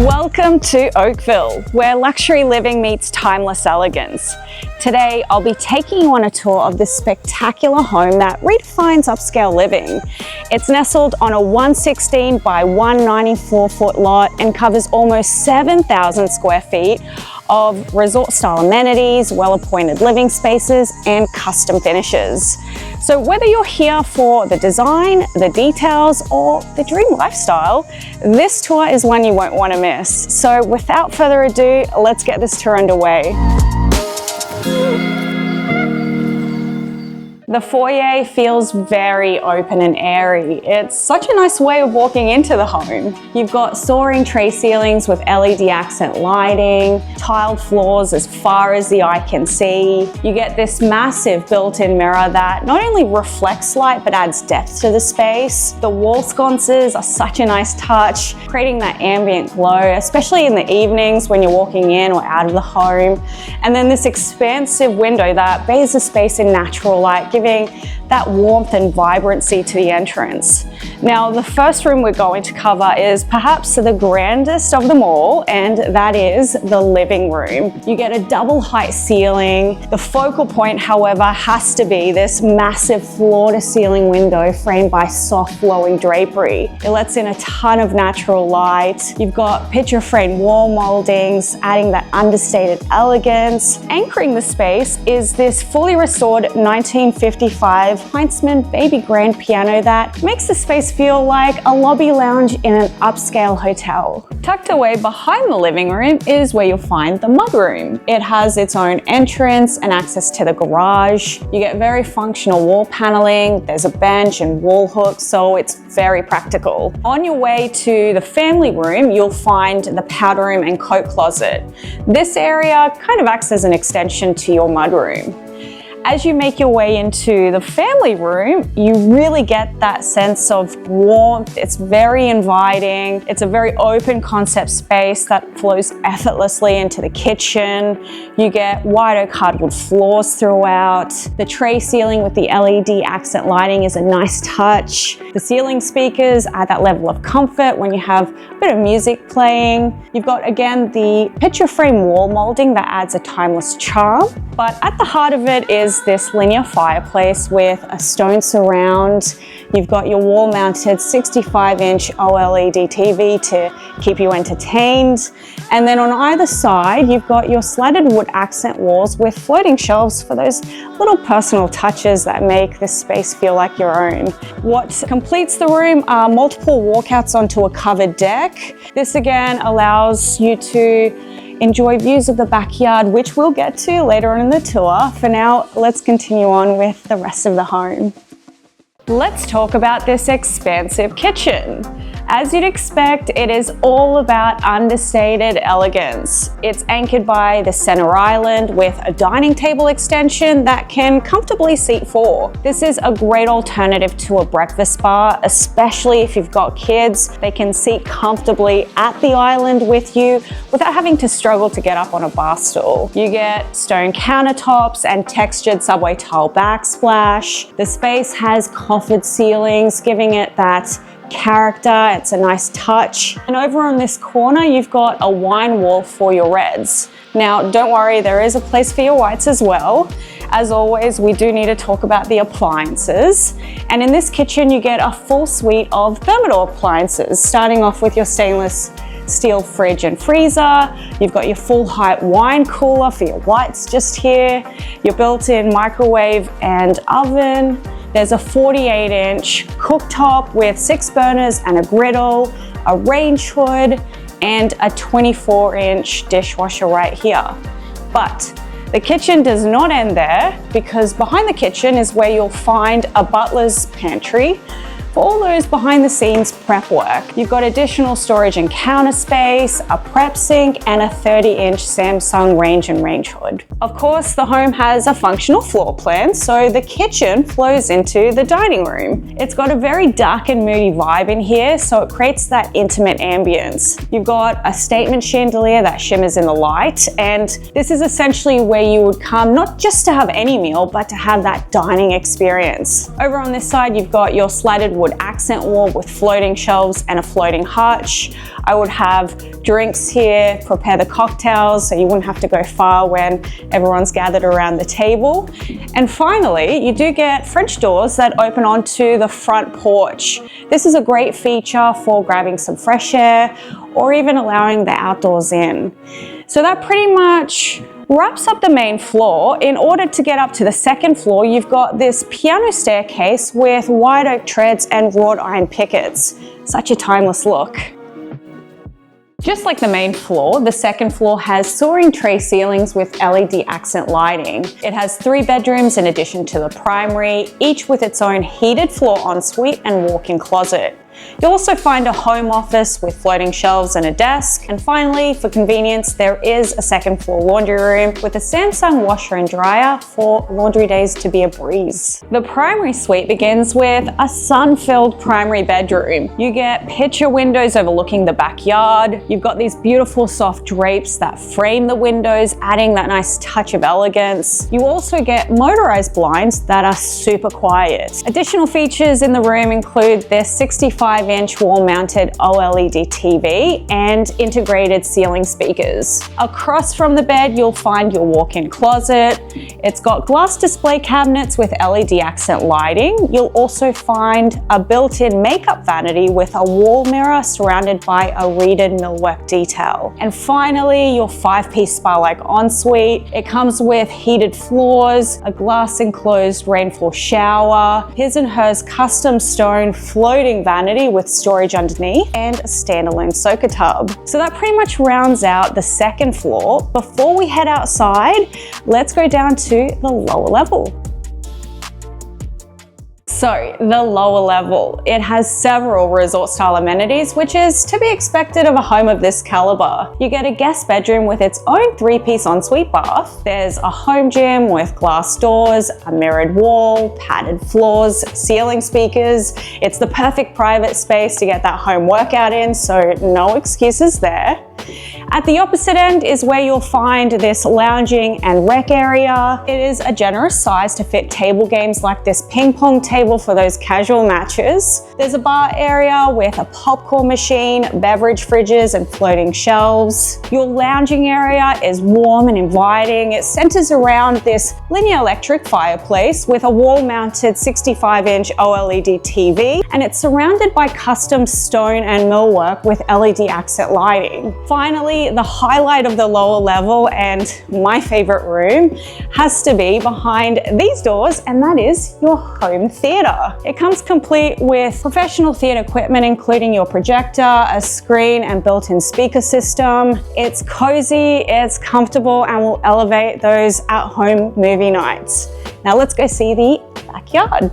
Welcome to Oakville, where luxury living meets timeless elegance. Today, I'll be taking you on a tour of this spectacular home that redefines upscale living. It's nestled on a 116 by 194 foot lot and covers almost 7,000 square feet of resort-style amenities, well-appointed living spaces, and custom finishes. So whether you're here for the design, the details, or the dream lifestyle, this tour is one you won't want to miss. So without further ado, let's get this tour underway. The foyer feels very open and airy. It's such a nice way of walking into the home. You've got soaring tray ceilings with LED accent lighting, tiled floors as far as the eye can see. You get this massive built-in mirror that not only reflects light but adds depth to the space. The wall sconces are such a nice touch, creating that ambient glow, especially in the evenings when you're walking in or out of the home. And then this expansive window that bathes the space in natural light, giving that warmth and vibrancy to the entrance. Now, the first room we're going to cover is perhaps the grandest of them all, and that is the living room. You get a double height ceiling. The focal point, however, has to be this massive floor to ceiling window framed by soft flowing drapery. It lets in a ton of natural light. You've got picture frame wall moldings, adding that understated elegance. Anchoring the space is this fully restored 1955 Heinzmann baby grand piano that makes the space feel like a lobby lounge in an upscale hotel. Tucked away behind the living room is where you'll find the mudroom. It has its own entrance and access to the garage. You get very functional wall paneling. There's a bench and wall hooks, so it's very practical. On your way to the family room, you'll find the powder room and coat closet. This area kind of acts as an extension to your mudroom. As you make your way into the family room, you really get that sense of warmth. It's very inviting. It's a very open concept space that flows effortlessly into the kitchen. You get white oak hardwood floors throughout. The tray ceiling with the LED accent lighting is a nice touch. The ceiling speakers add that level of comfort when you have a bit of music playing. You've got, again, the picture frame wall molding that adds a timeless charm. But at the heart of it is this linear fireplace with a stone surround. You've got your wall-mounted 65-inch OLED TV to keep you entertained. And then on either side, you've got your slatted wood accent walls with floating shelves for those little personal touches that make this space feel like your own. What completes the room are multiple walkouts onto a covered deck. This again allows you to enjoy views of the backyard, which we'll get to later on in the tour. For now, let's continue on with the rest of the home. Let's talk about this expansive kitchen. As you'd expect, it is all about understated elegance. It's anchored by the center island with a dining table extension that can comfortably seat 4. This is a great alternative to a breakfast bar, especially if you've got kids. They can seat comfortably at the island with you without having to struggle to get up on a bar stool. You get stone countertops and textured subway tile backsplash. The space has coffered ceilings, giving it that character. It's a nice touch. And over on this corner, you've got a wine wall for your reds. Now, don't worry, there is a place for your whites as well. As always, we do need to talk about the appliances. And in this kitchen, you get a full suite of Thermador appliances, starting off with your stainless steel fridge and freezer. You've got your full height wine cooler for your whites just here, your built-in microwave and oven. There's a 48-inch cooktop with 6 burners and a griddle, a range hood, and a 24-inch dishwasher right here. But the kitchen does not end there, because behind the kitchen is where you'll find a butler's pantry for all those behind the scenes prep work. You've got additional storage and counter space, a prep sink, and a 30-inch Samsung range and range hood. Of course, the home has a functional floor plan, so the kitchen flows into the dining room. It's got a very dark and moody vibe in here, so it creates that intimate ambience. You've got a statement chandelier that shimmers in the light, and this is essentially where you would come not just to have any meal, but to have that dining experience. Over on this side, you've got your slatted wood wood accent wall with floating shelves and a floating hutch. I would have drinks here, prepare the cocktails so you wouldn't have to go far when everyone's gathered around the table. And finally, you do get French doors that open onto the front porch. This is a great feature for grabbing some fresh air or even allowing the outdoors in. So that pretty much wraps up the main floor. In order to get up to the second floor, you've got this piano staircase with white oak treads and wrought iron pickets. Such a timeless look. Just like the main floor, the second floor has soaring tray ceilings with LED accent lighting. It has 3 bedrooms in addition to the primary, each with its own heated floor ensuite and walk-in closet. You'll also find a home office with floating shelves and a desk. And finally, for convenience, there is a second floor laundry room with a Samsung washer and dryer for laundry days to be a breeze. The primary suite begins with a sun-filled primary bedroom. You get picture windows overlooking the backyard. You've got these beautiful soft drapes that frame the windows, adding that nice touch of elegance. You also get motorized blinds that are super quiet. Additional features in the room include this 65-inch wall-mounted OLED TV and integrated ceiling speakers. Across from the bed, you'll find your walk-in closet. It's got glass display cabinets with LED accent lighting. You'll also find a built-in makeup vanity with a wall mirror surrounded by a reeded millwork detail. And finally, your 5-piece spa-like ensuite. It comes with heated floors, a glass-enclosed rainfall shower, his and hers custom stone floating vanity with storage underneath, and a standalone soaker tub. So that pretty much rounds out the second floor. Before we head outside, let's go down to the lower level. So the lower level, it has several resort style amenities, which is to be expected of a home of this caliber. You get a guest bedroom with its own 3-piece ensuite bath. There's a home gym with glass doors, a mirrored wall, padded floors, ceiling speakers. It's the perfect private space to get that home workout in, so no excuses there. At the opposite end is where you'll find this lounging and rec area. It is a generous size to fit table games like this ping pong table for those casual matches. There's a bar area with a popcorn machine, beverage fridges, and floating shelves. Your lounging area is warm and inviting. It centers around this linear electric fireplace with a wall-mounted 65-inch OLED TV, and it's surrounded by custom stone and millwork with LED accent lighting. Finally, the highlight of the lower level and my favorite room has to be behind these doors, and that is your home theater. It comes complete with professional theater equipment, including your projector, a screen, and built-in speaker system. It's cozy, it's comfortable, and will elevate those at-home movie nights. Now let's go see the backyard.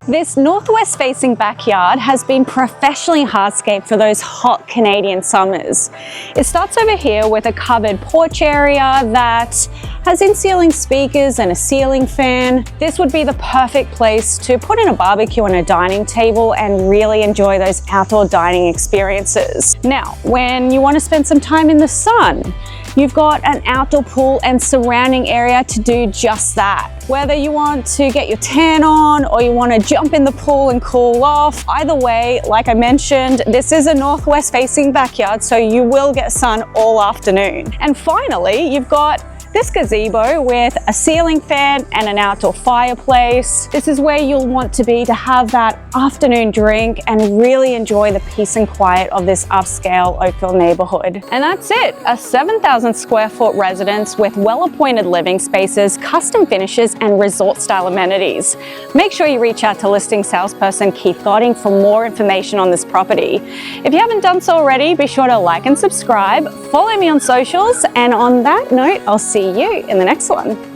This northwest facing backyard has been professionally hardscaped for those hot Canadian summers. It starts over here with a covered porch area that has in-ceiling speakers and a ceiling fan. This would be the perfect place to put in a barbecue and a dining table and really enjoy those outdoor dining experiences. Now, when you want to spend some time in the sun, you've got an outdoor pool and surrounding area to do just that. Whether you want to get your tan on or you want to jump in the pool and cool off, either way, like I mentioned, this is a northwest facing backyard, so you will get sun all afternoon. And finally, you've got this gazebo with a ceiling fan and an outdoor fireplace. This is where you'll want to be to have that afternoon drink and really enjoy the peace and quiet of this upscale Oakville neighborhood. And that's it, a 7,000 square foot residence with well-appointed living spaces, custom finishes, and resort style amenities. Make sure you reach out to listing salesperson Keith Godding for more information on this property. If you haven't done so already, be sure to like and subscribe, follow me on socials, and on that note, I'll see you in the next one.